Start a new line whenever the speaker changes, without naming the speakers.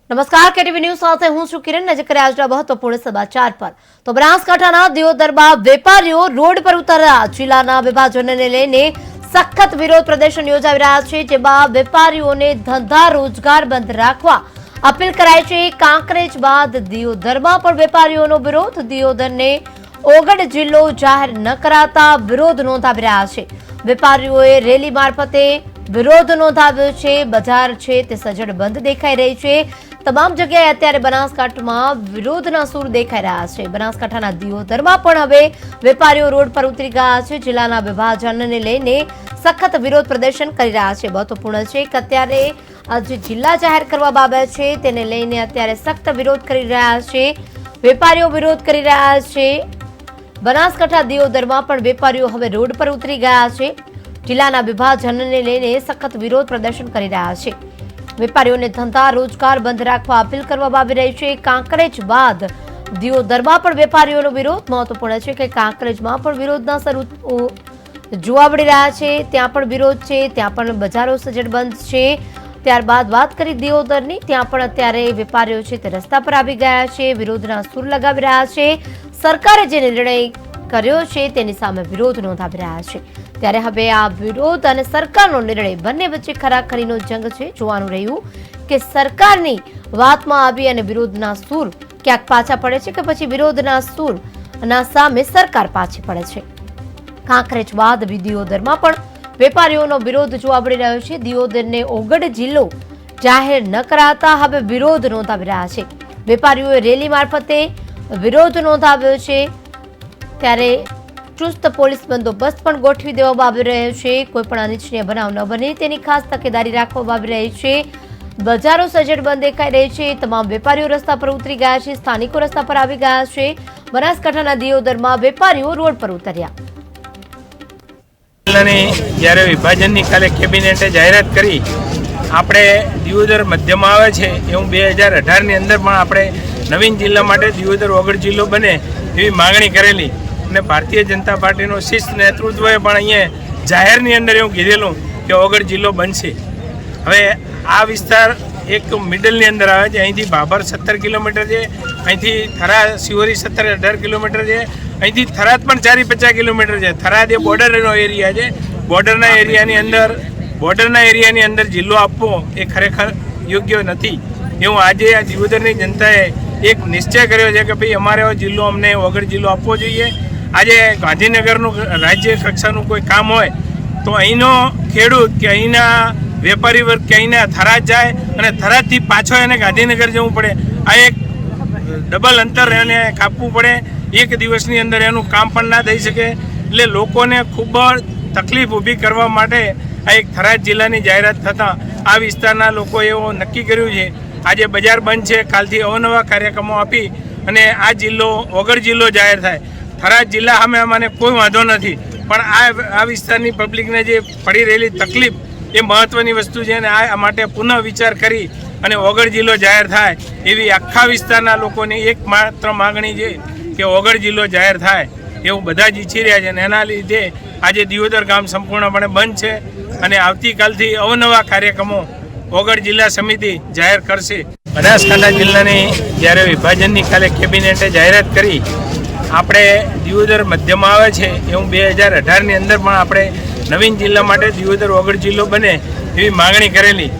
નમસ્કાર KTV news સાથે હું છું કિરણ નજર કરીએ આજના મહત્વપૂર્ણ સમાચાર પર તો બનાસકાંઠાના દિયોદરમાં વેપારીઓ રોડ પર ઉતર્યા જિલ્લાના વિભાજનને લઈને સખત વિરોધ પ્રદર્શન યોજાઈ રહ્યા છે જેમાં વેપારીઓને ધંધા રોજગાર બંધ રાખવા અપીલ કરાઈ છે। કાંકરેજ બાદ દિયોદરમાં પણ વેપારીઓનો વિરોધ દિયોદરને ઓગળ જિલ્લો જાહેર ન કરાતા વિરોધ નોંધાવી રહ્યા છે। વેપારીઓએ રેલી મારફતે વિરોધ નોંધાવ્યો છે। બજાર છે તે સજ્જડ બંધ દેખાઈ રહી છે। તમામ જગ્યાએ અત્યારે બનાસકાંઠામાં વિરોધના સૂર દેખાઈ રહ્યા છે। બનાસકાંઠાના દિયોદરમાં પણ હવે વેપારીઓ રોડ પર ઉતરી ગયા છે। જિલ્લાના વિભાજનને લઈને સખત વિરોધ પ્રદર્શન કરી રહ્યા છે। મહત્વપૂર્ણ છે કે અત્યારે આજે જિલ્લા જાહેર કરવામાં આવ્યા છે તેને લઈને અત્યારે સખ્ત વિરોધ કરી રહ્યા છે। વેપારીઓ વિરોધ કરી રહ્યા છે। બનાસકાંઠા દિયોદરમાં પણ વેપારીઓ હવે રોડ પર ઉતરી ગયા છે। જિલ્લાના વિભાજનને લઈને સખત વિરોધ પ્રદર્શન કરી રહ્યા છે। વેપારીઓને ધંધા રોજગાર બંધ રાખવા અપીલ કરવામાં આવી રહી છે। કાંકરેજ બાદ દિયોદરમાં પણ વેપારીઓનો વિરોધ મહત્વપૂર્ણ છે કે કાંકરેજમાં પણ વિરોધના શરૂ જોવા મળી રહ્યા છે। ત્યાં પણ વિરોધ છે, ત્યાં પણ બજારો સજ્જડ બંધ છે। ત્યારબાદ વાત કરી દિયોદરની, ત્યાં પણ અત્યારે વેપારીઓ છે તે રસ્તા પર આવી ગયા છે, વિરોધના સૂર લગાવી રહ્યા છે। સરકારે જે નિર્ણય કર્યો છે તેની સામે વિરોધ નોંધાવી રહ્યા છે। ત્યારે હવે આ વિરોધ અને સરકારનો નિર્ણય બંને વચ્ચે ખરાખરીનો જંગ છે। જોવાનું રહ્યું કે સરકારની વાતમાં આવી અને વિરોધના સૂર ક્યાંક પાછા પડે છે કે પછી વિરોધના સૂરના સામે સરકાર પાછી પડે છે। કાંકરેજ બાદ દિયોદરમાં પણ વેપારીઓનો વિરોધ જોવા મળી રહ્યો છે। દિયોદરને ઓગળ જિલ્લો જાહેર ન કરાતા હવે વિરોધ નોંધાવી રહ્યા છે। વેપારીઓએ રેલી મારફતે વિરોધ નોંધાવ્યો છે। ત્યારે ચુસ્ત પોલીસ બંદોબસ્ત પણ ગોઠવી દેવામાં આવી રહ્યો છે। કોઈ પણ અનિચ્છનીય બનાવ ન બને તેની ખાસ તકેદારી રાખવામાં આવી રહી છે। બજારો સજ્જડ બંધ દેખાઈ રહી છે। તમામ વેપારીઓ રસ્તા પર ઉતરી ગયા છે, સ્થાનિકો રસ્તા પર આવી ગયા છે। બનાસકાંઠાના દિયોદરમાં વેપારીઓ રોડ પર ઉતર્યા।
જ્યારે વિભાજનની કાલે કેબિનેટે જાહેરાત કરી આપણે દિયોદર મધ્યમાં આવે છે એવું 2018ની અંદર પણ આપણે નવીન જિલ્લા માટે દિયોદર ઓગળ જિલ્લો બને એવી માંગણી કરેલી અને ભારતીય જનતા પાર્ટીનો શિસ્ત નેતૃત્વએ પણ અહીંયા જાહેરની અંદર એવું કીધેલું કે ઓગળ જિલ્લો બનશે। હવે આ વિસ્તાર એક મિડલની અંદર આવે છે। અહીંથી ભાભર 17 કિલોમીટર છે, અહીંથી થરા શિવરી 17-18 કિલોમીટર છે, અહીંથી થરાદ પણ 40-50 કિલોમીટર છે। થરાદ એ બોર્ડરનો એરિયા છે। બોર્ડરના એરિયાની અંદર જિલ્લો આપવો એ ખરેખર યોગ્ય નથી એવું આજે આ દિયોદરની જનતાએ એક નિશ્ચય કર્યો છે કે ભાઈ અમારે જિલ્લો અમને ઓગળ જિલ્લો આપવો જોઈએ। આજે ગાંધીનગરનું રાજ્ય કક્ષાનું કોઈ કામ હોય તો અહીંનો ખેડૂત કે અહીંના વેપારી વર્ગ કે અહીંના થરાદ જાય અને થરાદથી પાછો એને ગાંધીનગર જવું પડે। આ એક ડબલ અંતર એને કાપવું પડે। એક દિવસની અંદર એનું કામ પણ ના થઈ શકે। એટલે લોકોને ખૂબ તકલીફ ઊભી કરવા માટે આ એક થરાદ જિલ્લાની જાહેરાત થતાં આ વિસ્તારના લોકોએ એવું નક્કી કર્યું છે આજે બજાર બંધ છે, કાલથી અવનવા કાર્યક્રમો આપી અને આ જિલ્લો ઓગળ જિલ્લો જાહેર થાય। થરાદ જિલ્લા સામે અમને કોઈ વાંધો નથી, પણ આ વિસ્તારની પબ્લિકને જે પડી રહેલી તકલીફ એ મહત્વની વસ્તુ છે અને આ માટે પુનઃ વિચાર કરી અને ઓગળ જિલ્લો જાહેર થાય એવી આખા વિસ્તારના લોકોની એકમાત્ર માગણી છે કે ઓગળ જિલ્લો જાહેર થાય એવું બધા જ ઈચ્છી રહ્યા છે અને એના લીધે આજે દિયોદર ગામ સંપૂર્ણપણે બંધ છે અને આવતીકાલથી અવનવા કાર્યક્રમો ઓગળ જિલ્લા સમિતિ જાહેર કરશે। બનાસકાંઠા જિલ્લાની જ્યારે વિભાજનની કાલે કેબિનેટે જાહેરાત કરી આપણે દિયોદર મધ્યમાં આવે છે એવું 2018ની અંદર પણ આપણે નવીન જિલ્લા માટે દિયોદર ઓગળ જિલ્લો બને એવી માંગણી કરેલી